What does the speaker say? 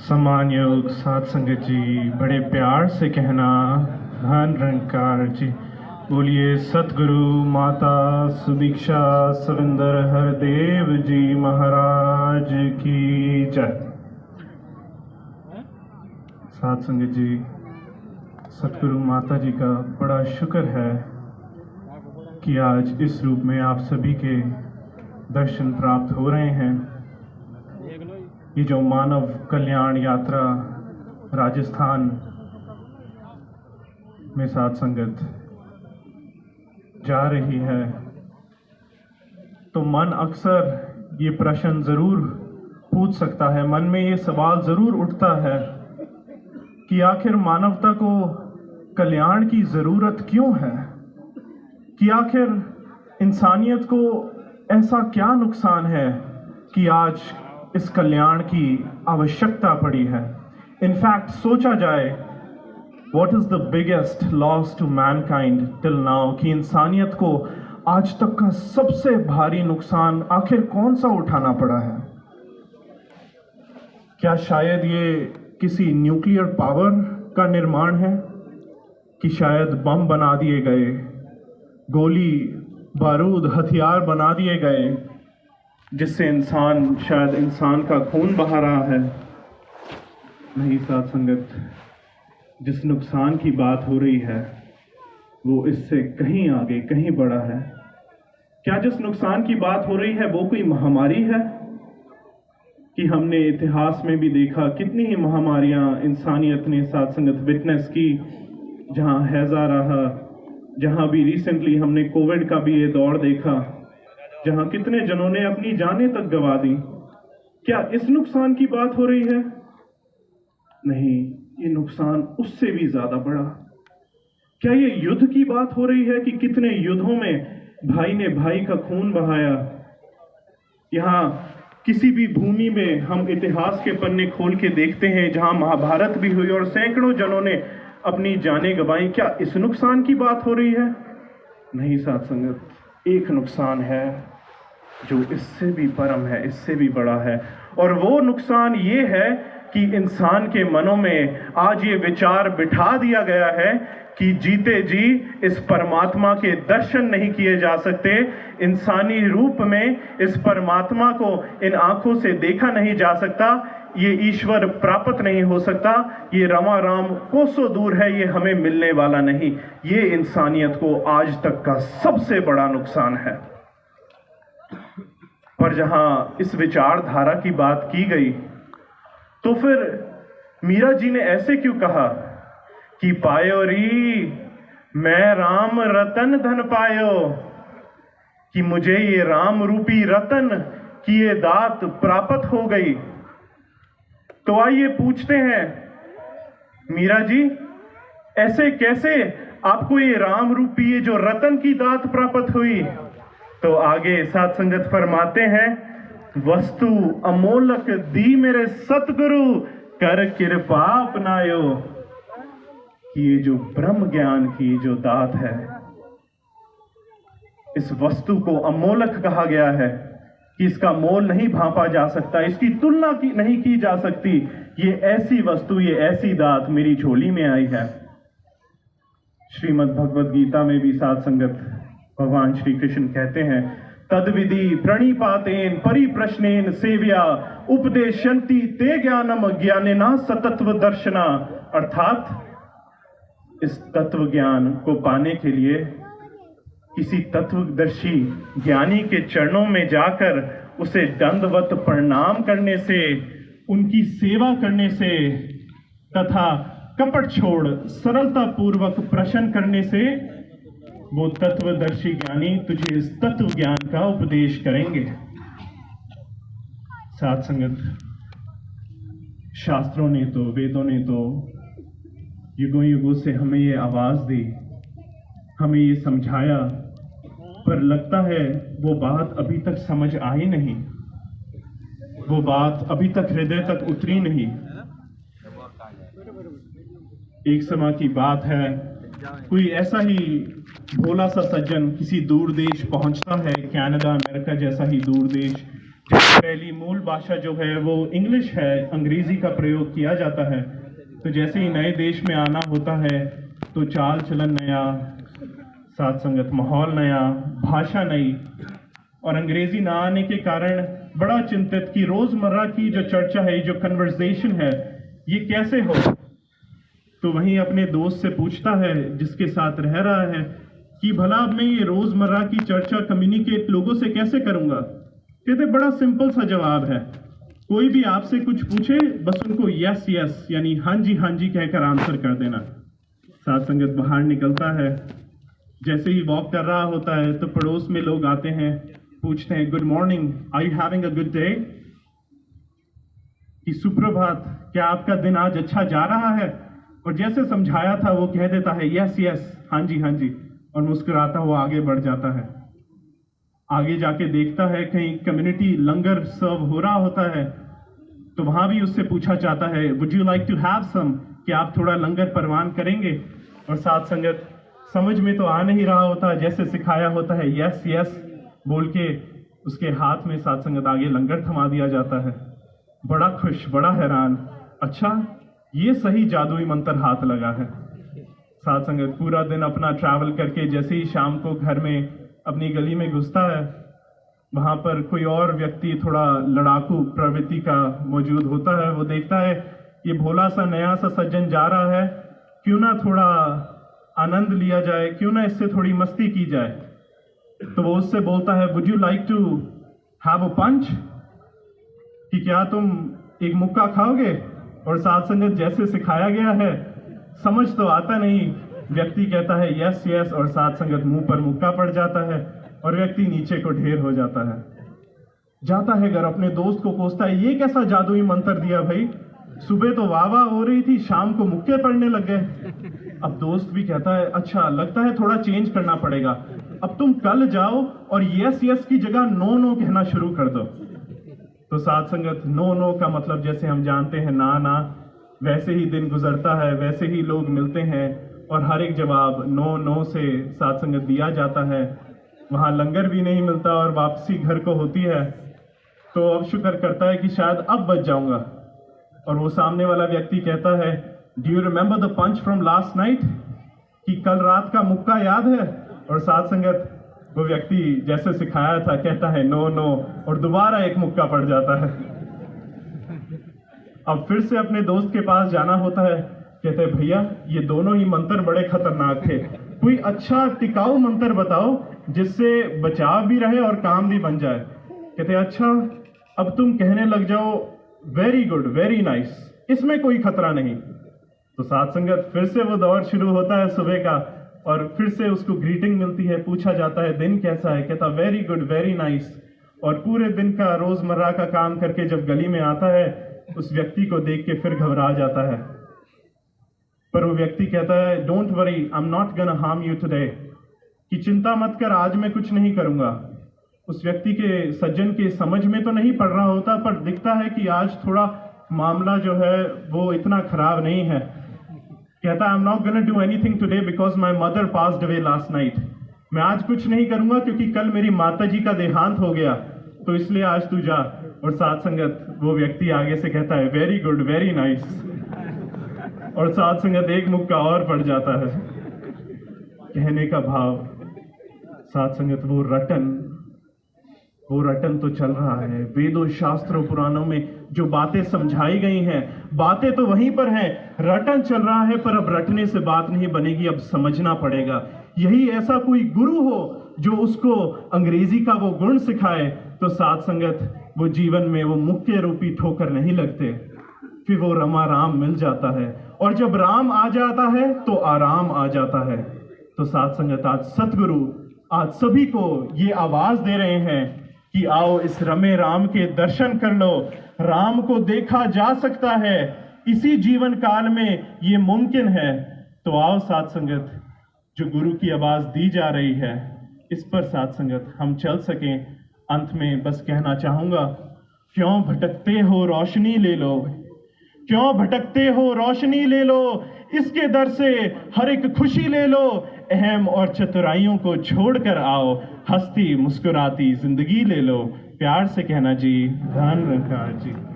सम्मानयोग साध संगत जी, बड़े प्यार से कहना धन निरंकार जी। बोलिए सतगुरु माता सुदीक्षा सविंदर हरदेव जी महाराज की जय। साध संगत जी, सतगुरु माता जी का बड़ा शुक्र है कि आज इस रूप में आप सभी के दर्शन प्राप्त हो रहे हैं। ये जो मानव कल्याण यात्रा राजस्थान में साध संगत जा रही है, तो मन अक्सर ये प्रश्न जरूर पूछ सकता है, मन में ये सवाल जरूर उठता है कि आखिर मानवता को कल्याण की जरूरत क्यों है, कि आखिर इंसानियत को ऐसा क्या नुकसान है कि आज इस कल्याण की आवश्यकता पड़ी है। इनफैक्ट सोचा जाए, what is the biggest loss to mankind till now, कि इंसानियत को आज तक का सबसे भारी नुकसान आखिर कौन सा उठाना पड़ा है। क्या शायद ये किसी न्यूक्लियर पावर का निर्माण है, कि शायद बम बना दिए गए, गोली बारूद हथियार बना दिए गए, जिससे शायद इंसान का खून बहा रहा है। नहीं साध संगत, जिस नुकसान की बात हो रही है वो इससे कहीं आगे, कहीं बड़ा है। क्या जिस नुकसान की बात हो रही है वो कोई महामारी है, कि हमने इतिहास में भी देखा कितनी ही महामारियां इंसानियत ने साध संगत विटनेस की, जहां हैजा रहा, जहां भी रिसेंटली हमने कोविड का भी ये दौर देखा, जहां कितने जनों ने अपनी जानें तक गंवा दी। क्या इस नुकसान की बात हो रही है? नहीं, ये नुकसान उससे भी ज्यादा बड़ा। क्या ये युद्ध की बात हो रही है, कि कितने युद्धों में भाई ने भाई का खून बहाया। यहां किसी भी भूमि में हम इतिहास के पन्ने खोल के देखते हैं, जहां महाभारत भी हुई और सैकड़ों जनों ने अपनी जानें गंवाई। क्या इस नुकसान की बात हो रही है? नहीं साध संगत, एक नुकसान है जो इससे भी परम है, इससे भी बड़ा है। और वो नुकसान ये है कि इंसान के मनों में आज ये विचार बिठा दिया गया है कि जीते जी इस परमात्मा के दर्शन नहीं किए जा सकते, इंसानी रूप में इस परमात्मा को इन आंखों से देखा नहीं जा सकता, ये ईश्वर प्राप्त नहीं हो सकता, ये रमा राम कोसों दूर है, ये हमें मिलने वाला नहीं। ये इंसानियत को आज तक का सबसे बड़ा नुकसान है। पर जहां इस विचारधारा की बात की गई, तो फिर मीरा जी ने ऐसे क्यों कहा कि पायो री मैं राम रतन धन पायो, कि मुझे ये राम रूपी रतन की ये दात प्राप्त हो गई। तो आइए पूछते हैं, मीरा जी ऐसे कैसे आपको ये राम रूपी ये जो रतन की दात प्राप्त हुई? तो आगे साध संगत फरमाते हैं, वस्तु अमोलक दी मेरे सतगुरु कर कृपा अपनायो, कि ये जो ब्रह्म ज्ञान की जो दात है, इस वस्तु को अमोलक कहा गया है कि इसका मोल नहीं भांपा जा सकता, इसकी तुलना नहीं की जा सकती। ये ऐसी वस्तु, ये ऐसी दात मेरी झोली में आई है। श्रीमद् भगवद गीता में भी साध संगत भगवान श्री कृष्ण कहते हैं, तद्विधि प्रणिपातेन परिप्रश्नेन सेव्या उपदेशन्ति ते ज्ञानम ज्ञानेना सतत्व दर्शना। अर्थात इस तत्व ज्ञान को पाने के लिए किसी तत्वदर्शी ज्ञानी के चरणों में जाकर उसे दंडवत प्रणाम करने से, उनकी सेवा करने से तथा कपट छोड़ सरलता पूर्वक प्रश्न करने से वो तत्वदर्शी ज्ञानी तुझे इस तत्व ज्ञान का उपदेश करेंगे। साध संगत, शास्त्रों ने तो, वेदों ने तो युगों युगों से हमें ये आवाज दी, हमें ये समझाया, पर लगता है वो बात अभी तक समझ आई नहीं, वो बात अभी तक हृदय तक उतरी नहीं। एक समय की बात है, कोई ऐसा ही भोला सा सज्जन किसी दूर देश पहुंचता है, कनाडा अमेरिका जैसा ही दूर देश, पहली मूल भाषा जो है वो इंग्लिश है, अंग्रेजी का प्रयोग किया जाता है। तो जैसे ही नए देश में आना होता है तो चाल चलन नया, साथ संगत माहौल नया, भाषा नई, और अंग्रेजी ना आने के कारण बड़ा चिंतित कि रोजमर्रा की जो चर्चा है, जो कन्वर्सेशन है, ये कैसे हो। तो वहीं अपने दोस्त से पूछता है जिसके साथ रह रहा है कि भला अब मैं ये रोजमर्रा की चर्चा कम्युनिकेट लोगों से कैसे करूंगा। कहते बड़ा सिंपल सा जवाब है, कोई भी आपसे कुछ पूछे बस उनको यस यस यानी हाँ जी कहकर आंसर कर देना। साथ संगत बाहर निकलता है, जैसे ही वॉक कर रहा होता है तो पड़ोस में लोग आते हैं, पूछते हैं good morning, are you having a good day, कि सुप्रभात, क्या आपका दिन आज अच्छा जा रहा है। और जैसे समझाया था वो कह देता है यस यस, हाँ जी, और मुस्कुराता हुआ आगे बढ़ जाता है। आगे जाके देखता है कहीं कम्युनिटी लंगर सर्व हो रहा होता है, तो वहां भी उससे पूछा जाता है would you like to have some, कि आप थोड़ा लंगर परवान करेंगे। और साथ संगत समझ में तो आ नहीं रहा होता, जैसे सिखाया होता है यस यस बोल के उसके हाथ में साथ संगत आगे लंगर थमा दिया जाता है। बड़ा खुश, बड़ा हैरान, अच्छा ये सही जादुई मंत्र हाथ लगा है। साथ संगत पूरा दिन अपना ट्रैवल करके जैसे ही शाम को घर में अपनी गली में घुसता है, वहां पर कोई और व्यक्ति थोड़ा लड़ाकू प्रवृत्ति का मौजूद होता है। वो देखता है ये भोला सा नया सा सज्जन जा रहा है, क्यों ना थोड़ा आनंद लिया जाए, क्यों ना इससे थोड़ी मस्ती की जाए। तो वो उससे बोलता है would you like to have a punch, कि क्या तुम एक मुक्का खाओगे। और साथ संगत जैसे सिखाया गया है, समझ तो आता नहीं, व्यक्ति कहता है यस यस, और साथ संगत मुंह पर मुक्का पड़ जाता है और व्यक्ति नीचे को ढेर हो जाता है। जाता है घर, अपने दोस्त को कोसता है ये कैसा जादुई मंत्र दिया भाई, सुबह तो वाह वाह हो रही थी, शाम को मुक्के पड़ने लग गए। अब दोस्त भी कहता है अच्छा लगता है थोड़ा चेंज करना पड़ेगा, अब तुम कल जाओ और यस यस की जगह नो नो कहना शुरू कर दो। तो साथ संगत नो नो का मतलब जैसे हम जानते हैं ना ना, वैसे ही दिन गुजरता है, वैसे ही लोग मिलते हैं और हर एक जवाब नो नो से साथ संगत दिया जाता है। वहाँ लंगर भी नहीं मिलता और वापसी घर को होती है, तो अब शुक्र करता है कि शायद अब बच जाऊंगा। और वो सामने वाला व्यक्ति कहता है do you remember the punch from last night, कि कल रात का मुक्का याद है। और साथ संगत वो व्यक्ति जैसे सिखाया था कहता है नो नो, और दोबारा एक मुक्का पड़ जाता है। अब फिर से अपने दोस्त के पास जाना होता है, कहते हैं भैया ये दोनों ही मंत्र बड़े खतरनाक थे, कोई अच्छा टिकाऊ मंत्र बताओ जिससे बचाव भी रहे और काम भी बन जाए। कहते अच्छा अब तुम कहने लग जाओ वेरी गुड वेरी नाइस, इसमें कोई खतरा नहीं। तो साथ संगत फिर से वो दौर शुरू होता है सुबह का, और फिर से उसको ग्रीटिंग मिलती है, पूछा जाता है दिन कैसा है, कहता वेरी गुड वेरी नाइस। और पूरे दिन का रोजमर्रा का काम करके जब गली में आता है, उस व्यक्ति को देख के फिर घबरा जाता है। पर वो व्यक्ति कहता है don't worry I am not gonna harm you today, कि चिंता मत कर आज मैं कुछ नहीं करूंगा। उस व्यक्ति के सज्जन के समझ में तो नहीं पड़ रहा होता, पर दिखता है कि आज थोड़ा मामला जो है वो इतना खराब नहीं है। कहता I am not gonna do anything today because my mother passed away last night, मैं आज कुछ नहीं करूंगा क्योंकि कल मेरी माता जी का देहांत हो गया, तो इसलिए आज तू जा। और साथ संगत वो व्यक्ति आगे से कहता है वेरी गुड वेरी नाइस, और साथ संगत एक मुक्का और पड़ जाता है। कहने का भाव साथ संगत वो रटन तो चल रहा है। वेदों शास्त्रों पुराणों में जो बातें समझाई गई हैं, बातें तो वहीं पर हैं, रटन चल रहा है, पर अब रटने से बात नहीं बनेगी, अब समझना पड़ेगा। यही ऐसा कोई गुरु हो जो उसको अंग्रेजी का वो गुण सिखाए, तो साथ संगत वो जीवन में वो मुक्के रूपी ठोकर नहीं लगते, फिर वो रमा राम मिल जाता है। और जब राम आ जाता है तो आराम आ जाता है। तो साथ संगत आज सतगुरु आज सभी को ये आवाज दे रहे हैं कि आओ इस रमे राम के दर्शन कर लो। राम को देखा जा सकता है, इसी जीवन काल में ये मुमकिन है। तो आओ साथ संगत, जो गुरु की आवाज दी जा रही है इस पर साथ संगत हम चल सकें। अंत में बस कहना चाहूंगा, क्यों भटकते हो रोशनी ले लो, क्यों भटकते हो रोशनी ले लो, इसके दर से हर एक खुशी ले लो। अहम और चतुराइयों को छोड़कर आओ, हंसती मुस्कुराती जिंदगी ले लो। प्यार से कहना जी, धन्यवाद जी।